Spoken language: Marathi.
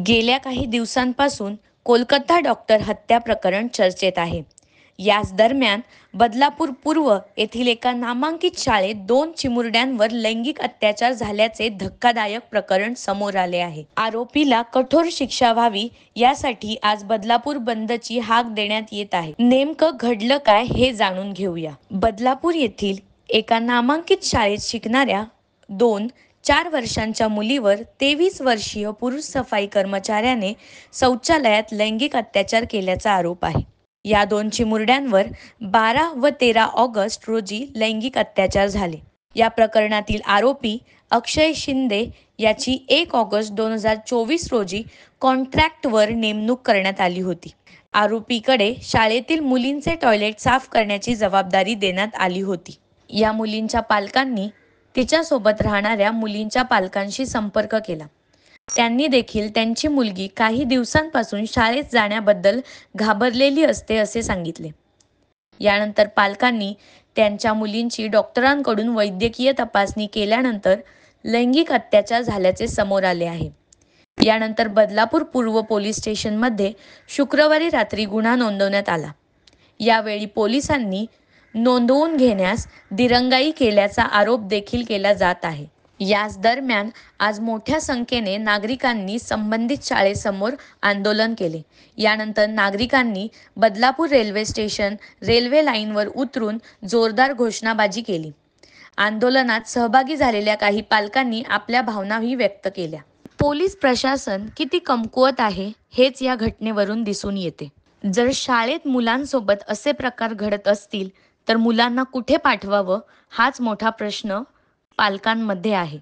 गेल्या काही दिवसांपासून कोलकाता डॉक्टर हत्या प्रकरण चर्चेत आहे. याच दरम्यान बदलापूर पूर्व येथील एका नामांकित शाळेत 2 चिमुरड्यांवर लैंगिक अत्याचार झाल्याचे धक्कादायक प्रकरण समोर आले आहे. आरोपीला कठोर शिक्षा व्हावी यासाठी आज बदलापूर बंदची हाक देण्यात येत आहे. नेमकं घडलं काय हे जाणून घेऊया. बदलापूर येथील एका नामांकित शाळेत शिकणाऱ्या 4 वर्षांच्या मुलीवर 23 वर्षीय पुरुष सफाई कर्मचाऱ्याने शौचालयात लैंगिक अत्याचार केल्याचा आरोप आहे. या 2 चिमुरड्यांवर 12 व 13 ऑगस्ट रोजी लैंगिक अत्याचार झाले. या प्रकरणातील आरोपी अक्षय शिंदे याची 1 ऑगस्ट 2024 रोजी कॉन्ट्रॅक्टवर नेमणूक करण्यात आली होती. आरोपीकडे शाळेतील मुलींचे टॉयलेट साफ करण्याची जबाबदारी देण्यात आली होती. या मुलींच्या पालकांनी तिच्यासोबत राहणाऱ्या मुलींच्या पालकांशी संपर्क केला. त्यांनी देखील त्यांची मुलगी काही दिवसांपासून शाळेत जाण्याबद्दल घाबरलेली असते असे सांगितले. यानंतर पालकांनी त्यांच्या मुलींची डॉक्टरांकडून वैद्यकीय तपासणी केल्यानंतर लैंगिक अत्याचार झाल्याचे समोर आले आहे. यानंतर बदलापूर पूर्व पोलीस स्टेशनमध्ये शुक्रवारी रात्री गुन्हा नोंदवण्यात आला. यावेळी पोलिसांनी नोंदवून घेण्यास दिरंगाई केल्याचा आरोप देखील केला जात आहे. याच दरम्यान आज मोठ्या संख्येने नागरिकांनी संबंधित शाळेसमोर आंदोलन केले. यानंतर नागरिकांनी बदलापूर रेल्वे स्टेशन रेल्वे लाईनवर उतरून जोरदार घोषणाबाजी केली. आंदोलनात सहभागी झालेल्या काही पालकांनी आपल्या भावनाही व्यक्त केल्या. पोलीस प्रशासन किती कमकुवत आहे हेच या घटनेवरून दिसून येते. जर शाळेत मुलांसोबत असे प्रकार घडत असतील तर मुलांना कुठे पाठवावं हाच मोठा प्रश्न पालकांमध्ये आहे.